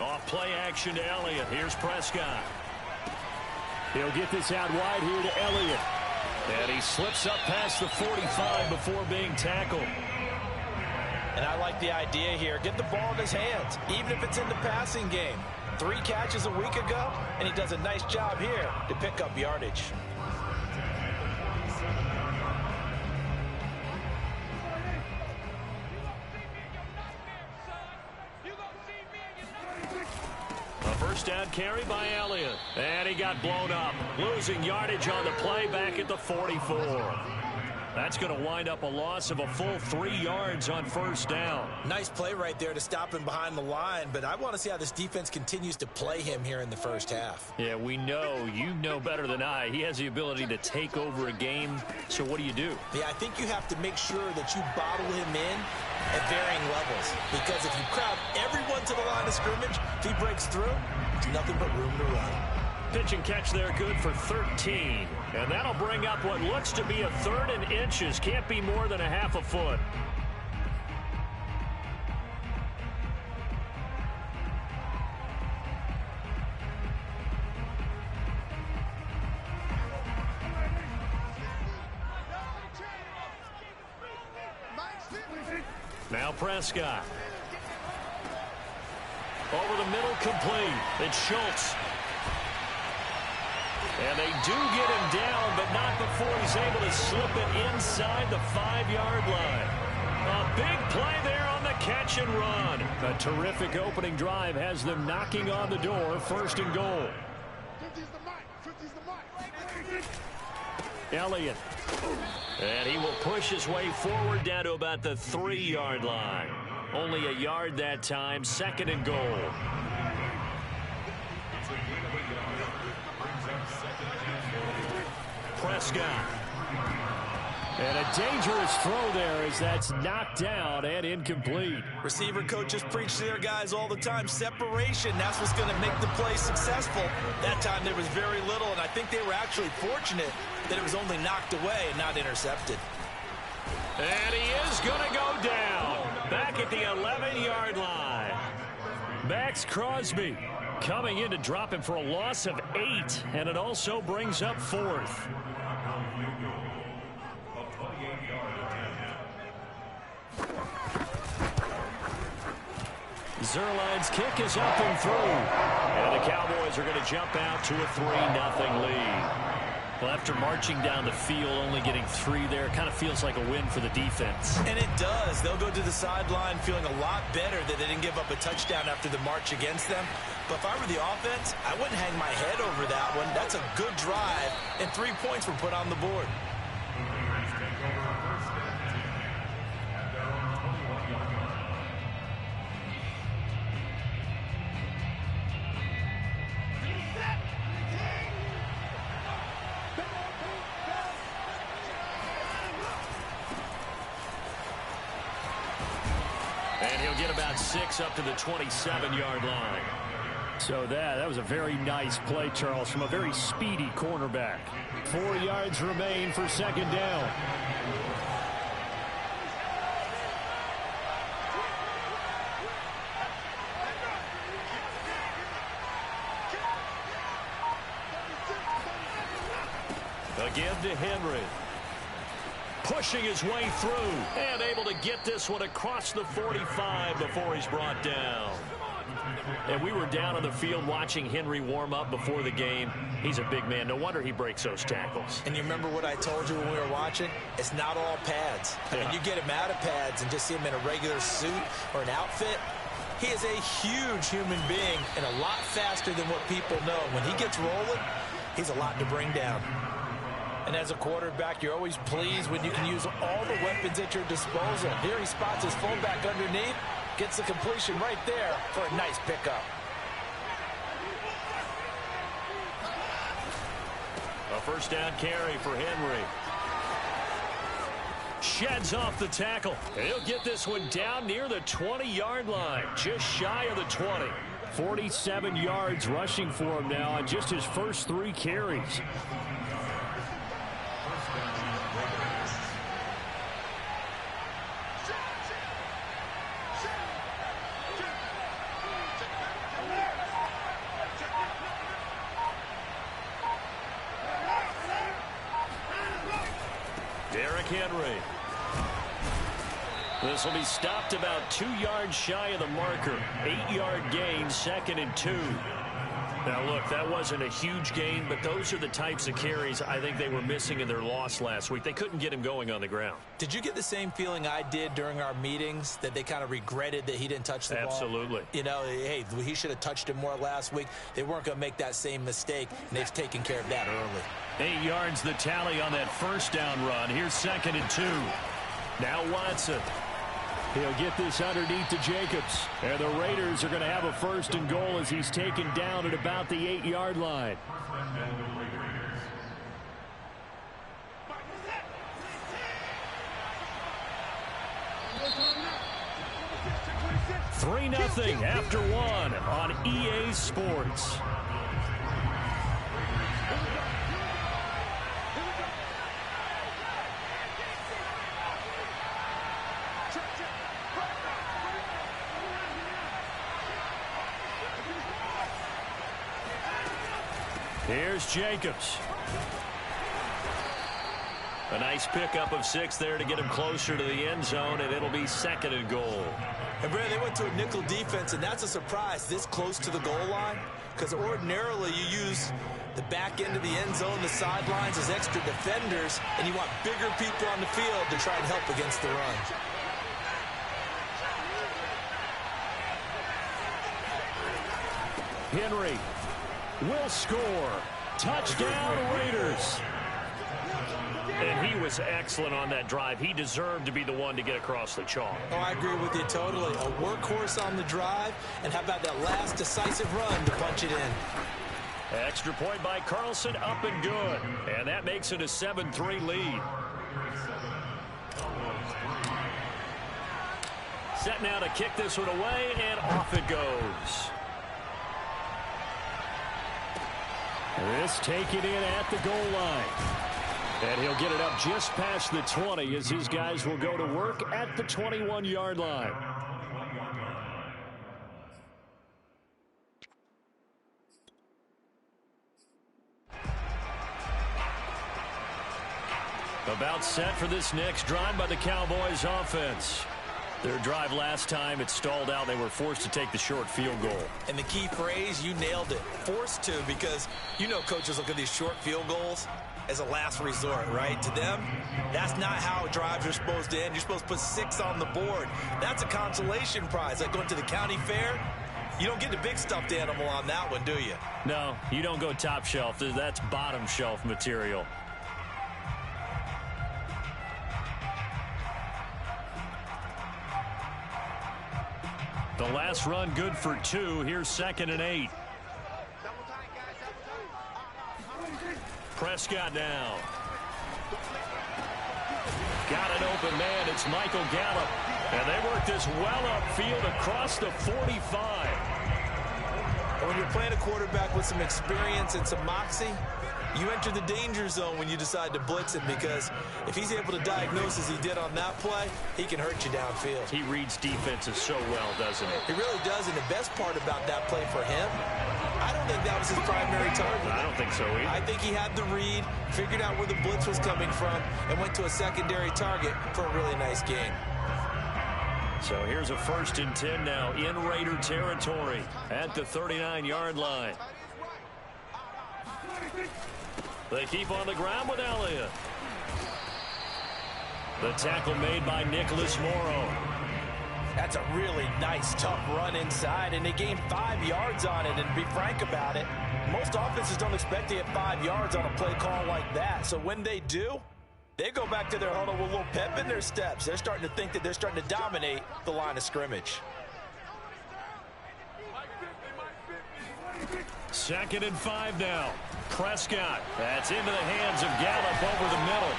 Off play action to Elliott. Here's Prescott. He'll get this out wide here to Elliott. And he slips up past the 45 before being tackled. And I like the idea here. Get the ball in his hands, even if it's in the passing game. 3 catches a week ago, and he does a nice job here to pick up yardage. A first down carry by Elliott. And he got blown up. Losing yardage on the play back at the 44. That's going to wind up a loss of a full 3 yards on first down. Nice play right there to stop him behind the line, but I want to see how this defense continues to play him here in the first half. Yeah, we know. You know better than I. He has the ability to take over a game. So what do you do? Yeah, I think you have to make sure that you bottle him in at varying levels. Because if you crowd everyone to the line of scrimmage, if he breaks through, there's nothing but room to run. Pitch and catch there, good for 13. And that'll bring up what looks to be a 3rd and inches. Can't be more than a half a foot. Now Prescott. Over the middle, complete. It's Schultz. And they do get him down, but not before he's able to slip it inside the 5-yard line. A big play there on the catch and run. A terrific opening drive has them knocking on the door, 1st and goal. Elliott. And he will push his way forward down to about the 3-yard line. Only a yard that time, 2nd and goal. Prescott. And a dangerous throw there as that's knocked down and incomplete. Receiver coaches preach to their guys all the time. Separation, that's what's going to make the play successful. That time there was very little, and I think they were actually fortunate that it was only knocked away and not intercepted. And he is going to go down. Back at the 11-yard line. Max Crosby coming in to drop him for a loss of 8, and it also brings up 4th. Zuerlein's kick is up and through. And the Cowboys are going to jump out to a 3-0 lead. Well, after marching down the field, only getting 3 there, kind of feels like a win for the defense. And it does. They'll go to the sideline feeling a lot better that they didn't give up a touchdown after the march against them. But if I were the offense, I wouldn't hang my head over that one. That's a good drive, and 3 points were put on the board. And he'll get about 6 up to the 27-yard line. So that was a very nice play, Charles, from a very speedy cornerback. 4 yards remain for 2nd down. Again to Henry. Pushing his way through and able to get this one across the 45 before he's brought down. And we were down on the field watching Henry warm up before the game. He's a big man. No wonder he breaks those tackles. And you remember what I told you when we were watching? It's not all pads. I mean, you get him out of pads and just see him in a regular suit or an outfit. He is a huge human being and a lot faster than what people know. When he gets rolling, he's a lot to bring down. And as a quarterback, you're always pleased when you can use all the weapons at your disposal. Here he spots his fullback underneath, gets the completion right there for a nice pickup. A first down carry for Henry. Sheds off the tackle. He'll get this one down near the 20-yard line, just shy of the 20. 47 yards rushing for him now on just his first 3 carries. Derrick Henry. This will be stopped about 2 yards shy of the marker. 8-yard gain, 2nd and 2. Now, look, that wasn't a huge gain, but those are the types of carries I think they were missing in their loss last week. They couldn't get him going on the ground. Did you get the same feeling I did during our meetings, that they kind of regretted that he didn't touch the ball? Absolutely. You know, hey, he should have touched it more last week. They weren't going to make that same mistake, and they've taken care of that early. 8 yards the tally on that first down run. Here's 2nd and 2. Now Watson. He'll get this underneath to Jacobs. And the Raiders are going to have a 1st and goal as he's taken down at about the 8-yard line. 3-0 after 1 on EA Sports. Here's Jacobs. A nice pickup of 6 there to get him closer to the end zone, and it'll be 2nd and goal. And, Brad, they went to a nickel defense, and that's a surprise this close to the goal line, because ordinarily you use the back end of the end zone, the sidelines as extra defenders, and you want bigger people on the field to try and help against the run. Henry will score. Touchdown, Raiders. And he was excellent on that drive. He deserved to be the one to get across the chalk. Oh, I agree with you totally. A workhorse on the drive, and how about that last decisive run to punch it in? Extra point by Carlson, up and good. And that makes it a 7-3 lead. Set now to kick this one away, and off it goes. This taken in at the goal line. And he'll get it up just past the 20 as his guys will go to work at the 21-yard line. About set for this next drive by the Cowboys offense. Their drive last time, it stalled out. They were forced to take the short field goal. And the key phrase, you nailed it. Forced to, because you know coaches look at these short field goals as a last resort, right? To them, that's not how drives are supposed to end. You're supposed to put 6 on the board. That's a consolation prize. Like going to the county fair, you don't get the big stuffed animal on that one, do you? No, you don't go top shelf. That's bottom shelf material. The last run good for 2. Here's 2nd and 8. Prescott now. Got an open man. It's Michael Gallup. And they work this well upfield across the 45. And when you're playing a quarterback with some experience and some moxie, you enter the danger zone when you decide to blitz him, because if he's able to diagnose as he did on that play, he can hurt you downfield. He reads defenses so well, doesn't he? He really does, and the best part about that play for him, I don't think that was his primary target. I don't think so either. I think he had the read, figured out where the blitz was coming from, and went to a secondary target for a really nice gain. So here's a 1st and 10 now in Raider territory at the 39-yard line. They keep on the ground with Elliott. The tackle made by Nicholas Morrow. That's a really nice, tough run inside, and they gained 5 yards on it. And to be frank about it, most offenses don't expect to get 5 yards on a play call like that. So when they do, they go back to their huddle with a little pep in their steps. They're starting to think that they're starting to dominate the line of scrimmage. 2nd and 5 now. Prescott. That's into the hands of Gallup over the middle.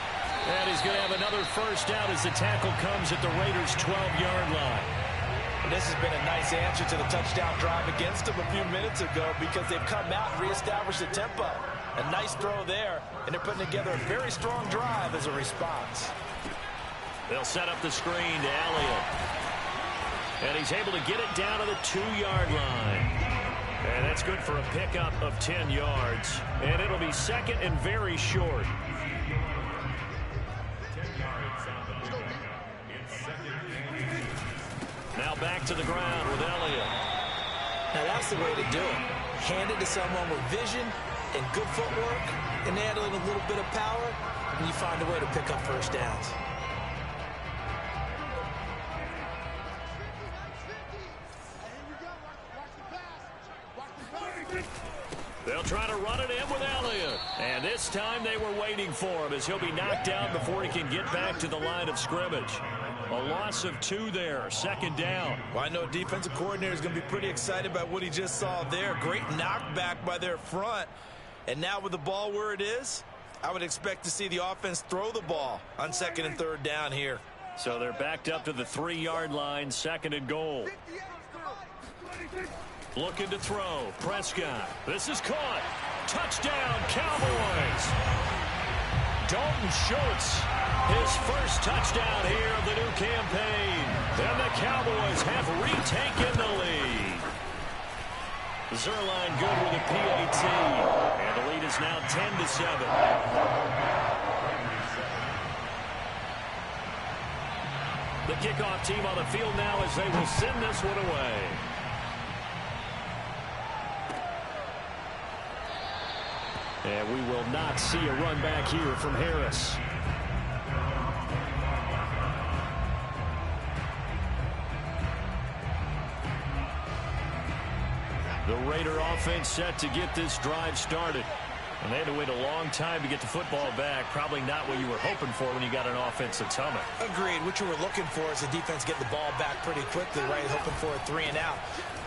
And he's going to have another first down as the tackle comes at the Raiders' 12-yard line. And this has been a nice answer to the touchdown drive against them a few minutes ago, because they've come out and reestablished the tempo. A nice throw there, and they're putting together a very strong drive as a response. They'll set up the screen to Elliott. And he's able to get it down to the 2-yard line. And that's good for a pickup of 10 yards. And it'll be 2nd and very short. to the ground with Elliott. Now that's the way to do it. Hand it to someone with vision and good footwork, and add in a little bit of power, and you find a way to pick up first downs. They'll try to run it in with Elliott. And this time they were waiting for him as he'll be knocked down before he can get back to the line of scrimmage. A loss of 2 there, second down. Well, I know defensive coordinator is going to be pretty excited about what he just saw there. Great knockback by their front. And now with the ball where it is, I would expect to see the offense throw the ball on second and third down here. So they're backed up to the 3-yard line, second and goal. Looking to throw. Prescott. This is caught. Touchdown, Cowboys. Dalton Schultz, his first touchdown here of the new campaign. And the Cowboys have retaken the lead. Zuerlein good with a PAT. And the lead is now 10-7. The kickoff team on the field now as they will send this one away. And we will not see a run back here from Harris. The Raider offense set to get this drive started. And they had to wait a long time to get the football back. Probably not what you were hoping for when you got an offense that's humming. Agreed. What you were looking for is the defense getting the ball back pretty quickly, right? Hoping for a 3 and out.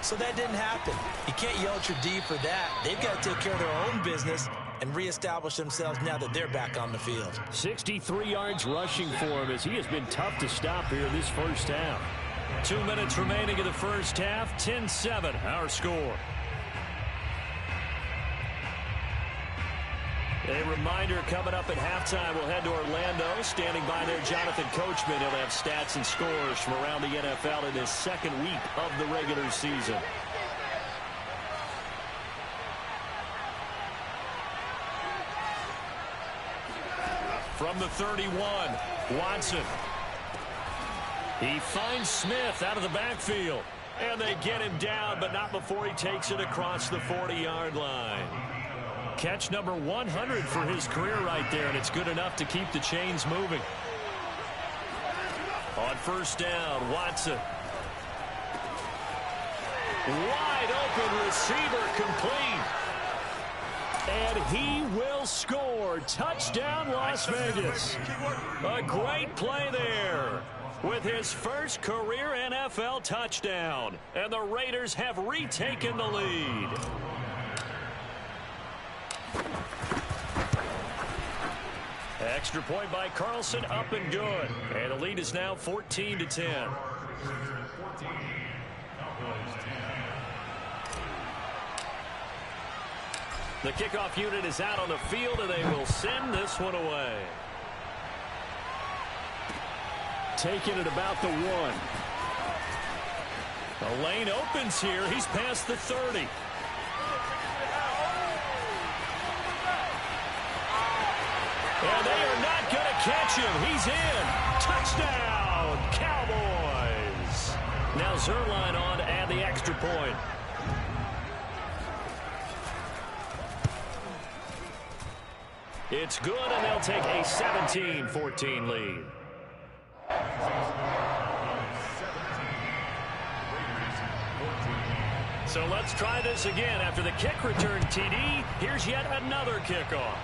So that didn't happen. You can't yell at your D for that. They've got to take care of their own business and reestablish themselves now that they're back on the field. 63 yards rushing for him as he has been tough to stop here this first half. 2 minutes remaining in the first half. 10-7 our score. A reminder coming up at halftime, we'll head to Orlando. Standing by there, Jonathan Coachman. He'll have stats and scores from around the NFL in his second week of the regular season. From the 31, Watson. He finds Smith out of the backfield. And they get him down, but not before he takes it across the 40-yard line. Catch number 100 for his career right there, and it's good enough to keep the chains moving. On first down, Watson. Wide open receiver complete. And he will score. Touchdown, Las Vegas. A great play there with his first career NFL touchdown. And the Raiders have retaken the lead. Extra point by Carlson, up and good. And the lead is now 14-10. The kickoff unit is out on the field, and they will send this one away. Taking it about the 1. The lane opens here. He's past the 30. And they are not going to catch him. He's in. Touchdown, Cowboys. Now Zuerlein on to add the extra point. It's good, and they'll take a 17-14 lead. So let's try this again. After the kick return TD, here's yet another kickoff.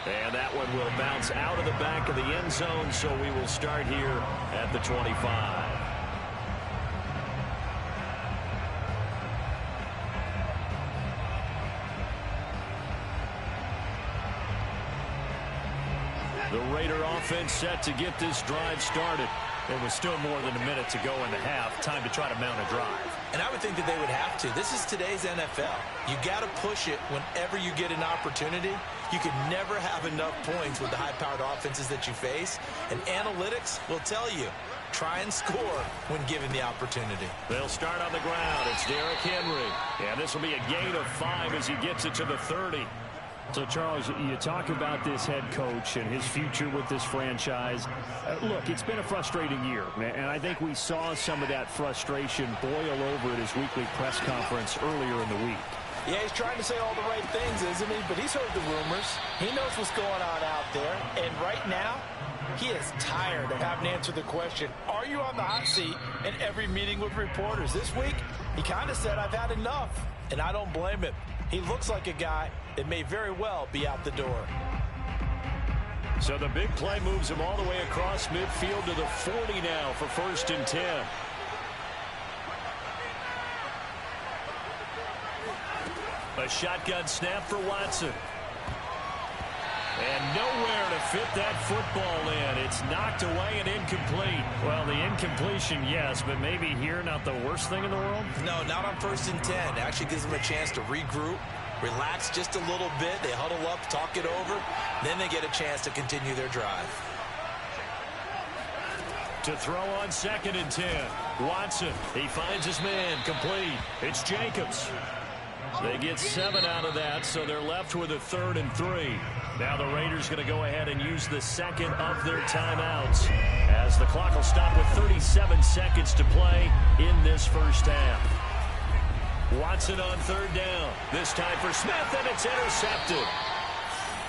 And that one will bounce out of the back of the end zone, so we will start here at the 25. The Raider offense set to get this drive started. There was still more than a minute to go in the half. Time to try to mount a drive. And I would think that they would have to. This is today's NFL. You got to push it whenever you get an opportunity. You can never have enough points with the high-powered offenses that you face. And analytics will tell you, try and score when given the opportunity. They'll start on the ground. It's Derrick Henry. And this will be a gain of 5 as he gets it to the 30. So, Charles, you talk about this head coach and his future with this franchise. Look, it's been a frustrating year, and I think we saw some of that frustration boil over at his weekly press conference earlier in the week. Yeah, he's trying to say all the right things, isn't he? But he's heard the rumors. He knows what's going on out there. And right now, he is tired of having to answer the question, are you on the hot seat in every meeting with reporters? This week, he kind of said, I've had enough. And I don't blame him. He looks like a guy that may very well be out the door. So the big play moves him all the way across midfield to the 40 now for 1st and 10. A shotgun snap for Watson. And nowhere to fit that football in. It's knocked away and incomplete. Well, the incompletion, yes, but maybe here not the worst thing in the world? No, not on 1st and 10. It actually gives them a chance to regroup, relax just a little bit. They huddle up, talk it over. Then they get a chance to continue their drive. To throw on 2nd and 10. Watson, he finds his man, complete. It's Jacobs. They get 7 out of that, so they're left with a 3rd and 3. Now the Raiders going to go ahead and use the second of their timeouts as the clock will stop with 37 seconds to play in this first half. Watson on 3rd down. This time for Smith, and it's intercepted.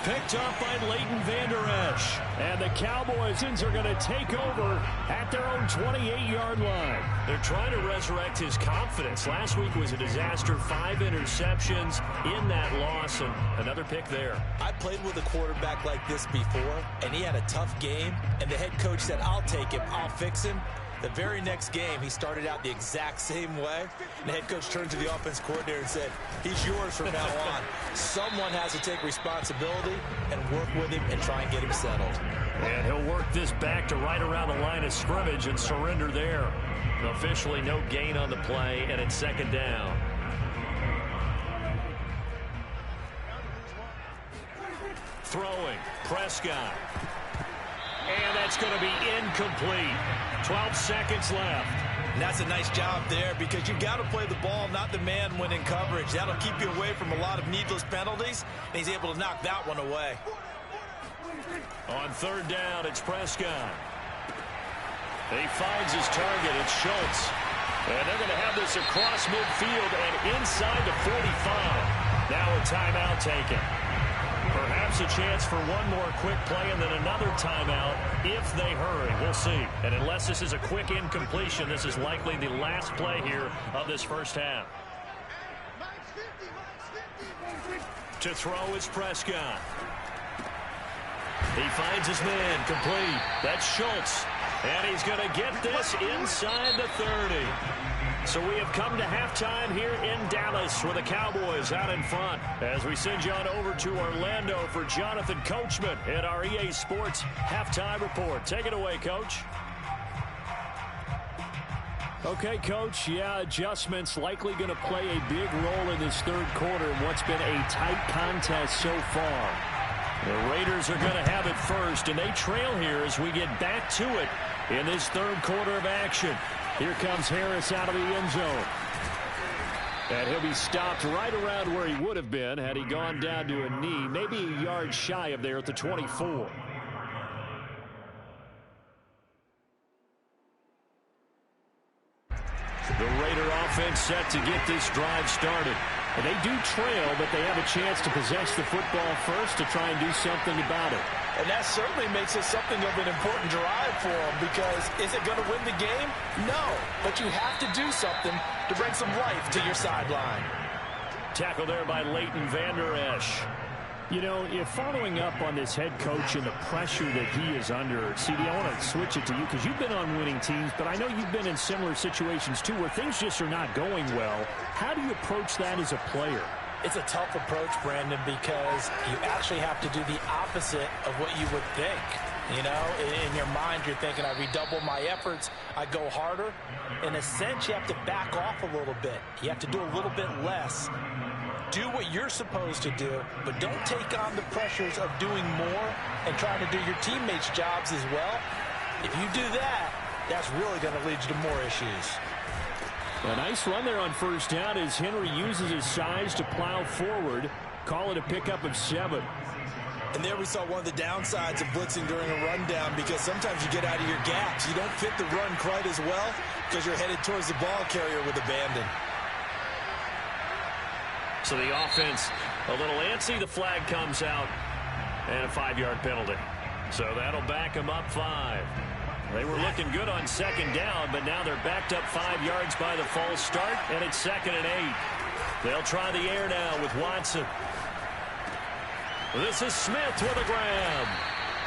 Picked up by Leighton Vander Esch. And the Cowboys are going to take over at their own 28-yard line. They're trying to resurrect his confidence. Last week was a disaster. 5 interceptions in that loss, and another pick there. I played with a quarterback like this before, and he had a tough game, and the head coach said, I'll take him, I'll fix him. The very next game, he started out the exact same way. And the head coach turned to the offense coordinator and said, he's yours from now on. Someone has to take responsibility and work with him and try and get him settled. And he'll work this back to right around the line of scrimmage and surrender there. Officially no gain on the play, and it's 2nd down. Throwing, Prescott. And that's going to be incomplete. 12 seconds left. And that's a nice job there because you've got to play the ball, not the man when in coverage. That'll keep you away from a lot of needless penalties, and he's able to knock that one away. On 3rd down, it's Prescott. He finds his target. It's Schultz. And they're going to have this across midfield and inside the 45. Now a timeout taken. Perhaps a chance for one more quick play and then another timeout if they hurry. We'll see. And unless this is a quick incompletion, this is likely the last play here of this first half. To throw is Prescott. He finds his man, complete. That's Schultz. And he's going to get this inside the 30. So we have come to halftime here in Dallas with the Cowboys out in front as we send you on over to Orlando for Jonathan Coachman at our EA Sports Halftime Report. Take it away, Coach. Okay, Coach, yeah, adjustments likely going to play a big role in this 3rd quarter in what's been a tight contest so far. The Raiders are going to have it first, and they trail here as we get back to it in this 3rd quarter of action. Here comes Harris out of the end zone. And he'll be stopped right around where he would have been had he gone down to a knee, maybe a yard shy of there at the 24. The Raider offense set to get this drive started. And they do trail, but they have a chance to possess the football first to try and do something about it. And that certainly makes it something of an important drive for them because is it going to win the game? No, but you have to do something to bring some life to your sideline. Tackle there by Leighton Vander Esch. You know, if following up on this head coach and the pressure that he is under, CD, I want to switch it to you because you've been on winning teams, but I know you've been in similar situations too where things just are not going well. How do you approach that as a player? It's a tough approach, Brandon, because you actually have to do the opposite of what you would think. You know, in your mind, you're thinking, I redouble my efforts, I go harder. In a sense, you have to back off a little bit. You have to do a little bit less. Do what you're supposed to do, but don't take on the pressures of doing more and trying to do your teammates' jobs as well. If you do that, that's really going to lead you to more issues. A nice run there on 1st down as Henry uses his size to plow forward. Call it a pickup of 7. And there we saw one of the downsides of blitzing during a rundown, because sometimes you get out of your gaps. You don't fit the run quite as well because you're headed towards the ball carrier with abandon. So the offense a little antsy. The flag comes out and a 5-yard penalty. So that'll back them up 5. They were looking good on second down, but now they're backed up 5 yards by the false start, and it's 2nd and 8. They'll try the air now with Watson. This is Smith with a grab,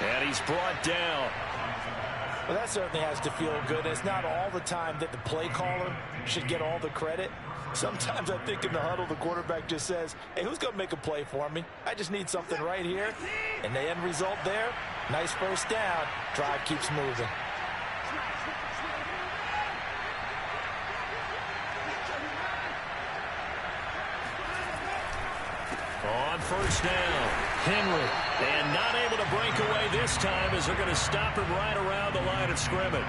and he's brought down. Well, that certainly has to feel good. It's not all the time that the play caller should get all the credit. Sometimes I think in the huddle, the quarterback just says, hey, who's going to make a play for me? I just need something right here. And the end result there, nice first down. Drive keeps moving. On first down, Henry. And not able to break away this time as they're going to stop him right around the line of scrimmage.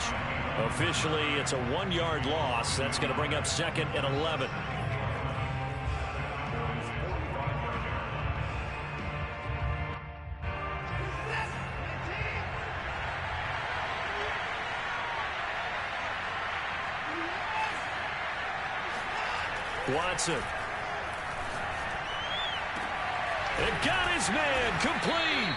Officially, it's a 1-yard loss. That's going to bring up 2nd and 11. Watson. And got his man complete.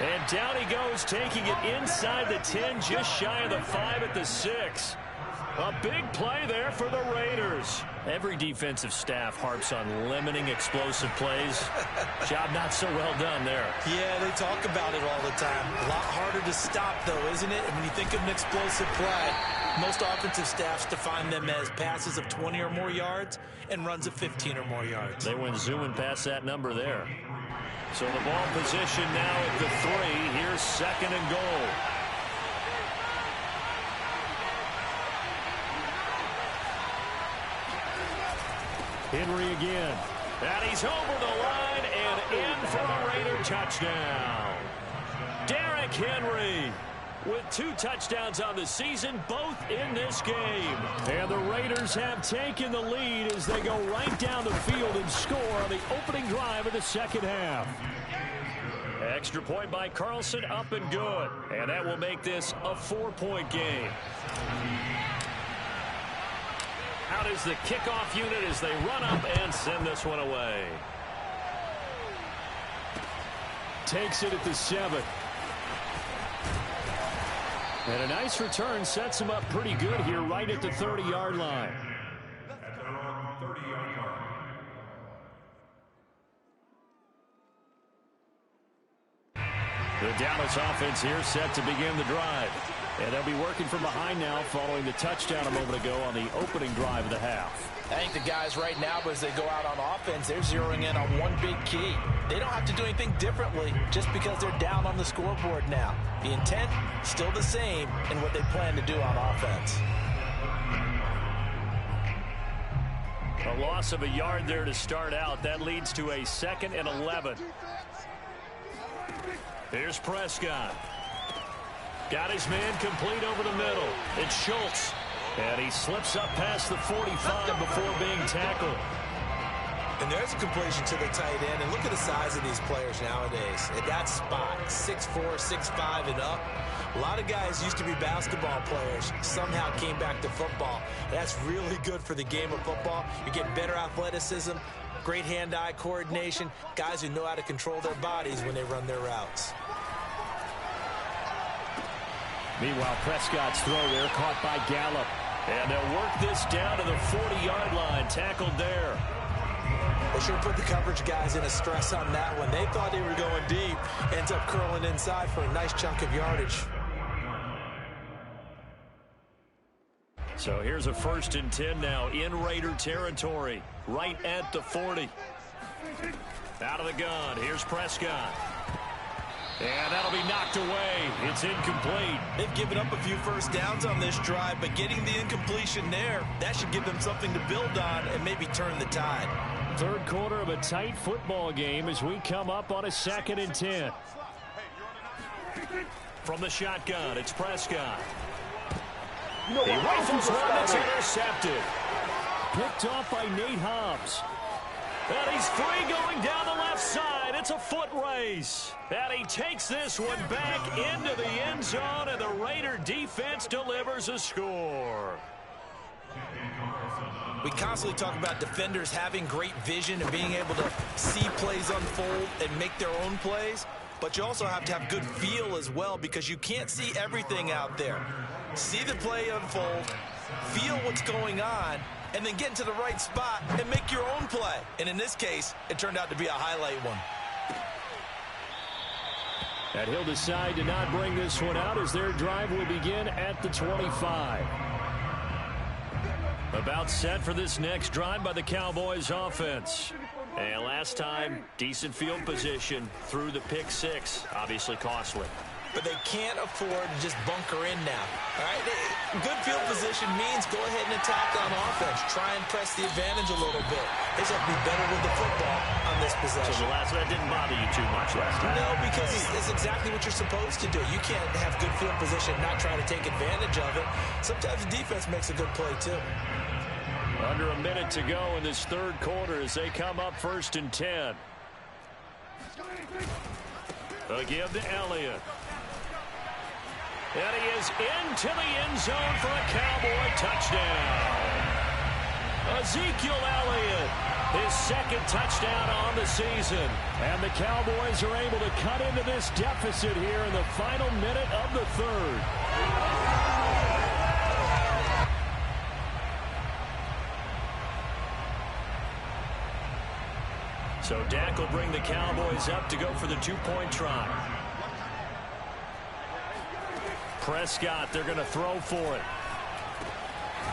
And down he goes, taking it inside the 10, just shy of the 5 at the 6. A big play there for the Raiders. Every defensive staff harps on limiting explosive plays. Job not so well done there. Yeah, they talk about it all the time. A lot harder to stop, though, isn't it? And when you think of an explosive play, most offensive staffs define them as passes of 20 or more yards and runs of 15 or more yards. They went zooming past that number there. So the ball position now at the 3. Here's 2nd and goal. Henry again. And he's over the line and in for a Raider touchdown. Derrick Henry with 2 touchdowns on the season, both in this game. And the Raiders have taken the lead as they go right down the field and score on the opening drive of the second half. Extra point by Carlson, up and good. And that will make this a 4-point game. Out is the kickoff unit as they run up and send this one away. Takes it at the 7. And a nice return sets him up pretty good here right at the 30-yard line. The Dallas offense here set to begin the drive. And they'll be working from behind now following the touchdown a moment ago on the opening drive of the half. I think the guys right now, as they go out on offense, they're zeroing in on one big key. They don't have to do anything differently just because they're down on the scoreboard now. The intent, still the same in what they plan to do on offense. A loss of a yard there to start out. That leads to a 2nd and 11. Here's Prescott. Got his man complete over the middle. It's Schultz. And he slips up past the 45 before being tackled. And there's a completion to the tight end. And look at the size of these players nowadays. At that spot, 6'4", 6'5", and up. A lot of guys used to be basketball players. Somehow came back to football. That's really good for the game of football. You're getting better athleticism, great hand-eye coordination, guys who know how to control their bodies when they run their routes. Meanwhile, Prescott's throw there caught by Gallup. And they'll work this down to the 40-yard line. Tackled there. They sure put the coverage guys in a stress on that one. They thought they were going deep. Ends up curling inside for a nice chunk of yardage. So here's a 1st and 10 now in Raider territory. Right at the 40. Out of the gun. Here's Prescott. And that'll be knocked away. It's incomplete. They've given up a few first downs on this drive, but getting the incompletion there, that should give them something to build on and maybe turn the tide. Third quarter of a tight football game as we come up on a 2nd and 10. From the shotgun, it's Prescott. He rifles one that's intercepted. Picked off by Nate Hobbs. And he's free going down the left side. It's a foot race. And he takes this one back into the end zone, and the Raider defense delivers a score. We constantly talk about defenders having great vision and being able to see plays unfold and make their own plays. But you also have to have good feel as well, because you can't see everything out there. See the play unfold, feel what's going on, and then get into the right spot and make your own play. And in this case, it turned out to be a highlight one. And he'll decide to not bring this one out as their drive will begin at the 25. About set for this next drive by the Cowboys offense. And last time, decent field position through the pick six. Obviously costly. But they can't afford to just bunker in now. All right, good field position means go ahead and attack on offense. Try and press the advantage a little bit. They just have to be better with the football on this possession. So that didn't bother you too much last time? No, because it's exactly what you're supposed to do. You can't have good field position and not try to take advantage of it. Sometimes the defense makes a good play too. Under a minute to go in this third quarter as they come up 1st and 10. A give to Elliott. And he is into the end zone for a Cowboy touchdown. Ezekiel Elliott, his second touchdown on the season. And the Cowboys are able to cut into this deficit here in the final minute of the third. So Dak will bring the Cowboys up to go for the two-point try. Prescott, they're going to throw for it.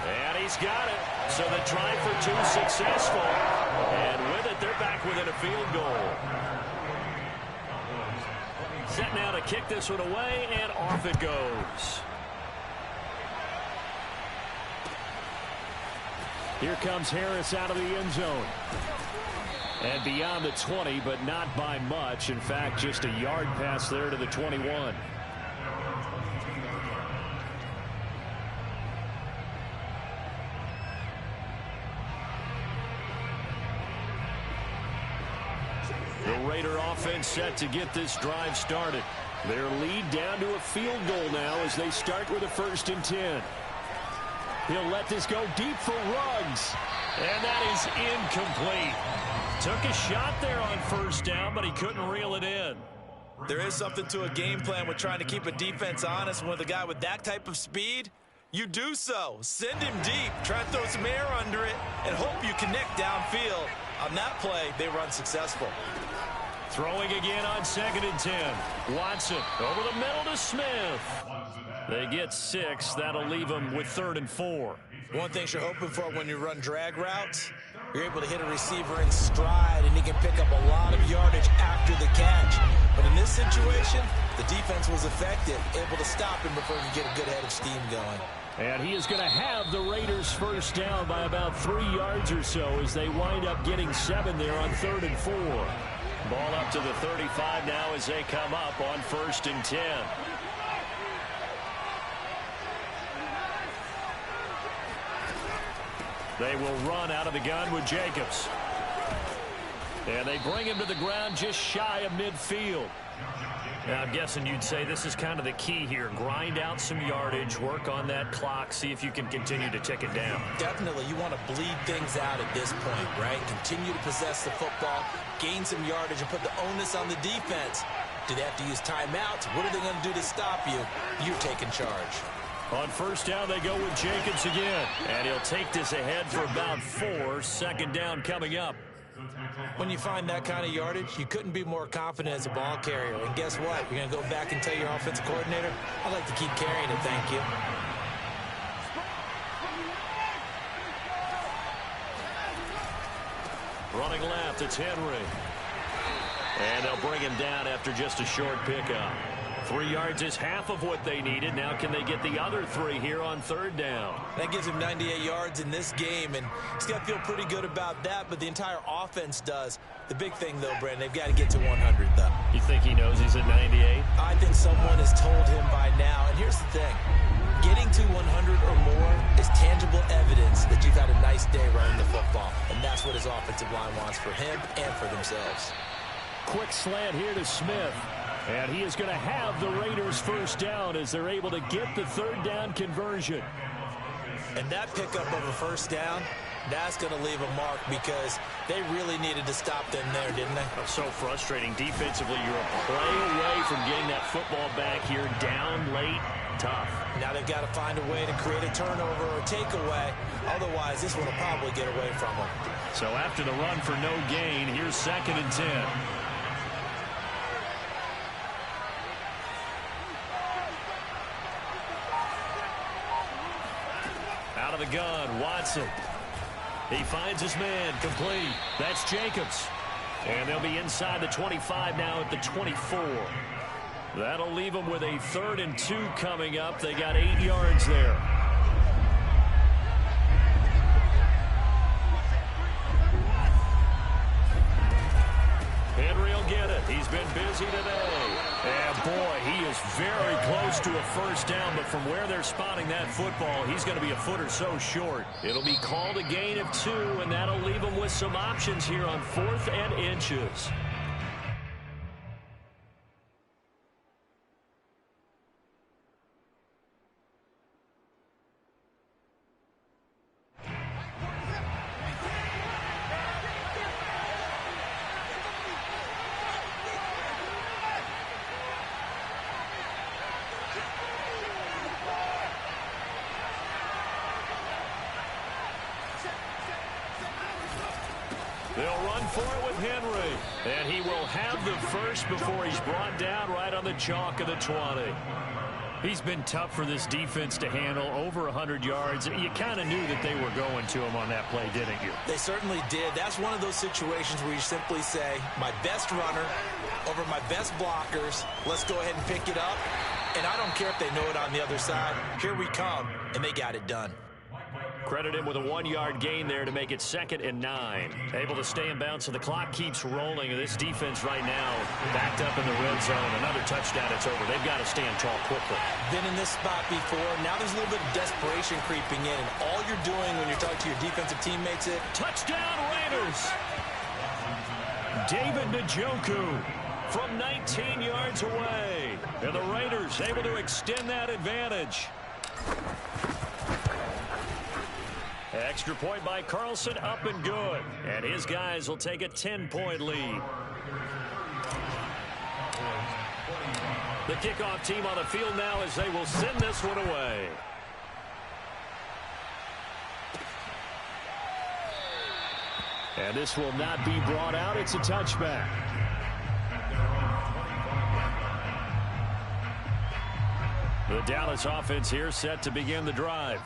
And he's got it. So the try for two successful. And with it, they're back within a field goal. Set now to kick this one away, and off it goes. Here comes Harris out of the end zone. And beyond the 20, but not by much. In fact, just a yard pass there to the 21. The Raider offense set to get this drive started. Their lead down to a field goal now as they start with a 1st and 10. He'll let this go deep for Ruggs. And that is incomplete. Took a shot there on 1st down, but he couldn't reel it in. There is something to a game plan with trying to keep a defense honest. With a guy with that type of speed, you do so. Send him deep. Try and throw some air under it and hope you connect downfield. On that play, they run successful. Throwing again on 2nd and 10. Watson over the middle to Smith. They get 6. That'll leave them with 3rd and 4. One thing you're hoping for when you run drag routes, you're able to hit a receiver in stride, and he can pick up a lot of yardage after the catch. But in this situation, the defense was effective, able to stop him before he could get a good head of steam going. And he is going to have the Raiders 1st down by about 3 yards or so as they wind up getting 7 there on 3rd and 4. Ball up to the 35 now as they come up on 1st and 10. They will run out of the gun with Jacobs. And they bring him to the ground just shy of midfield. Now, I'm guessing you'd say this is kind of the key here. Grind out some yardage, work on that clock, see if you can continue to tick it down. Definitely, you want to bleed things out at this point, right? Continue to possess the football, gain some yardage, and put the onus on the defense. Do they have to use timeouts? What are they going to do to stop you? You're taking charge. On 1st down, they go with Jacobs again. And he'll take this ahead for about 4. 2nd down coming up. When you find that kind of yardage, you couldn't be more confident as a ball carrier. And guess what? You're going to go back and tell your offensive coordinator, I'd like to keep carrying it, thank you. Running left, it's Henry. And they'll bring him down after just a short pickup. 3 yards is half of what they needed. Now can they get the other 3 here on 3rd down? That gives him 98 yards in this game, and he's got to feel pretty good about that, but the entire offense does. The big thing, though, Brandon, they've got to get to 100, though. You think he knows he's at 98? I think someone has told him by now, and here's the thing. Getting to 100 or more is tangible evidence that you've had a nice day running the football. football, and that's what his offensive line wants for him and for themselves. Quick slant here to Smith. And he is going to have the Raiders first down as they're able to get the third down conversion. And that pickup of a first down, that's going to leave a mark because they really needed to stop them there, didn't they? So frustrating. Defensively, you're a play away from getting that football back here down late. Tough. Now they've got to find a way to create a turnover or takeaway. Otherwise, this one will probably get away from them. So after the run for no gain, here's 2nd and 10. Out of the gun, Watson. He finds his man, complete. That's Jacobs. And they'll be inside the 25 now at the 24. That'll leave them with a 3rd and 2 coming up. They got 8 yards there. Henry will get it. He's been busy today. And boy, he is very close to a first down, but from where they're spotting that football, he's going to be a foot or so short. It'll be called a gain of 2, and that'll leave them with some options here on 4th and inches. They'll run for it with Henry. And he will have the first before he's brought down right on the chalk of the 20. He's been tough for this defense to handle, over 100 yards. You kind of knew that they were going to him on that play, didn't you? They certainly did. That's one of those situations where you simply say, my best runner over my best blockers. Let's go ahead and pick it up. And I don't care if they know it on the other side. Here we come, and they got it done. Credit him with a 1-yard gain there to make it 2nd and 9. Able to stay in bounds, so the clock keeps rolling. And this defense right now backed up in the red zone. Another touchdown, it's over. They've got to stand tall quickly. Been in this spot before. Now there's a little bit of desperation creeping in. And all you're doing when you're talking to your defensive teammates is, touchdown Raiders! David Njoku from 19 yards away. And the Raiders able to extend that advantage. Extra point by Carlson, up and good. And his guys will take a 10-point lead. The kickoff team on the field now as they will send this one away. And this will not be brought out. It's a touchback. The Dallas offense here set to begin the drive.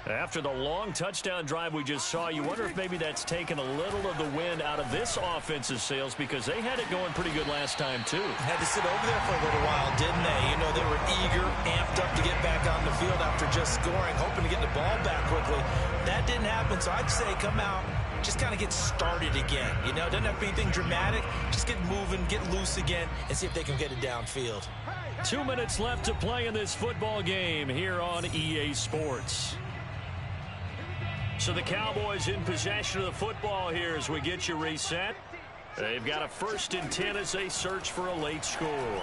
After the long touchdown drive we just saw, you wonder if maybe that's taken a little of the wind out of this offensive sails, because they had it going pretty good last time, too. Had to sit over there for a little while, didn't they? You know, they were eager, amped up to get back on the field after just scoring, hoping to get the ball back quickly. That didn't happen, so I'd say come out, just kind of get started again. You know, doesn't have to be anything dramatic. Just get moving, get loose again, and see if they can get it downfield. 2 minutes left to play in this football game here on EA Sports. So the Cowboys in possession of the football here as we get you reset. They've got a 1st and 10 as they search for a late score.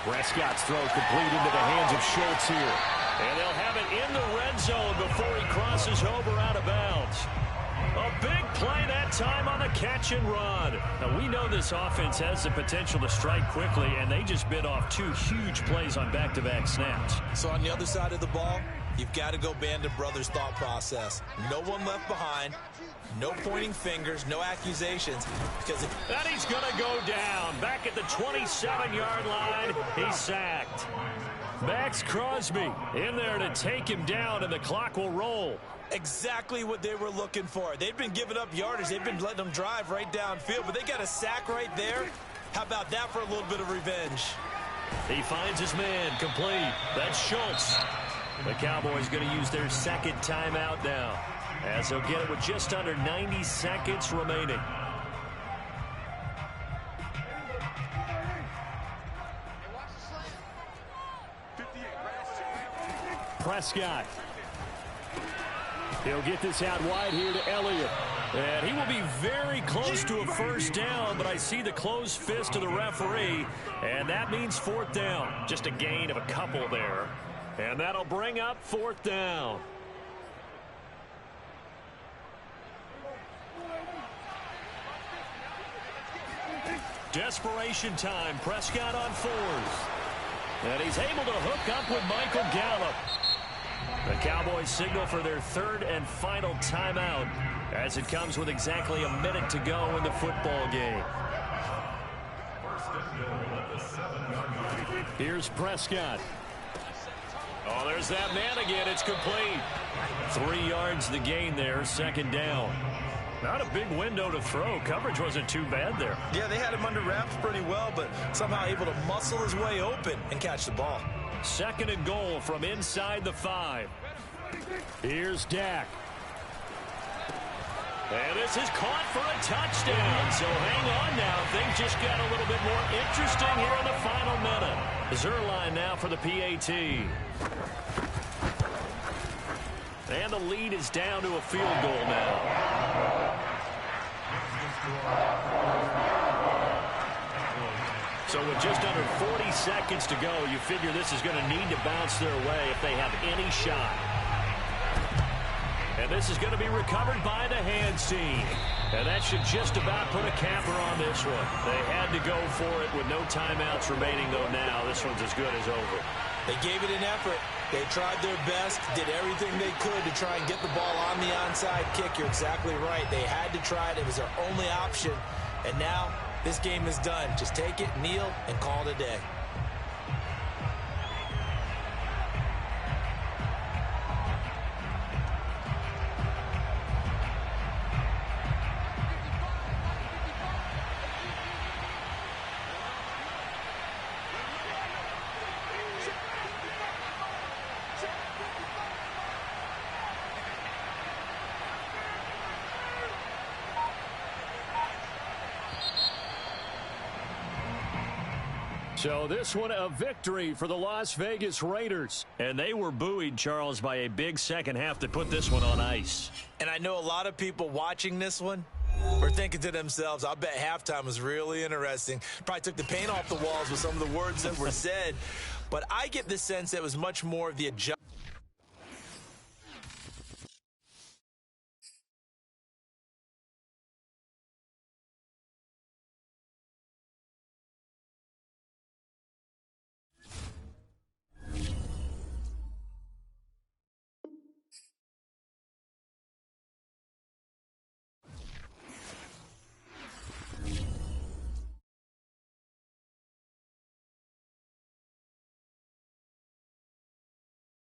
Prescott's throw complete into the hands of Schultz here. And they'll have it in the red zone before he crosses over out of bounds. A big play that time on the catch and run. Now, we know this offense has the potential to strike quickly, and they just bit off 2 huge plays on back-to-back snaps. So on the other side of the ball, you've got to go Band of Brothers thought process. No one left behind. No pointing fingers, no accusations. Because and he's going to go down. Back at the 27-yard line, he's sacked. Max Crosby in there to take him down, and the clock will roll. Exactly what they were looking for. They've been giving up yardage. They've been letting them drive right downfield, but they got a sack right there. How about that for a little bit of revenge? He finds his man, complete. That's Schultz. The Cowboys going to use their 2nd timeout now, as they'll get it with just under 90 seconds remaining. Prescott. He'll get this out wide here to Elliott. And he will be very close to a first down, but I see the closed fist of the referee, and that means fourth down. Just a gain of a couple there. And that'll bring up fourth down. Desperation time. Prescott on fours. And he's able to hook up with Michael Gallup. The Cowboys signal for their third and final timeout as it comes with exactly a minute to go in the football game. Here's Prescott. Oh, there's that man again. It's complete. 3 yards the gain there, second down. Not a big window to throw. Coverage wasn't too bad there. Yeah, they had him under wraps pretty well, but somehow able to muscle his way open and catch the ball. Second and goal from inside the 5. Here's Dak. And this is caught for a touchdown. So hang on now. Things just got a little bit more interesting here in the final minute. Zuerlein now for the PAT. And the lead is down to a field goal now. So with just under 40 seconds to go, you figure this is going to need to bounce their way if they have any shot. And this is going to be recovered by the hands team. And that should just about put a capper on this one. They had to go for it with no timeouts remaining, though now this one's as good as over. They gave it an effort. They tried their best, did everything they could to try and get the ball on the onside kick. You're exactly right. They had to try it. It was their only option. And now this game is done. Just take it, kneel, and call it a day. So this one a victory for the Las Vegas Raiders. And they were buoyed, Charles, by a big second half that put this one on ice. And I know a lot of people watching this one were thinking to themselves, I bet halftime was really interesting. Probably took the paint off the walls with some of the words that were said. But I get the sense that it was much more of the adjustment.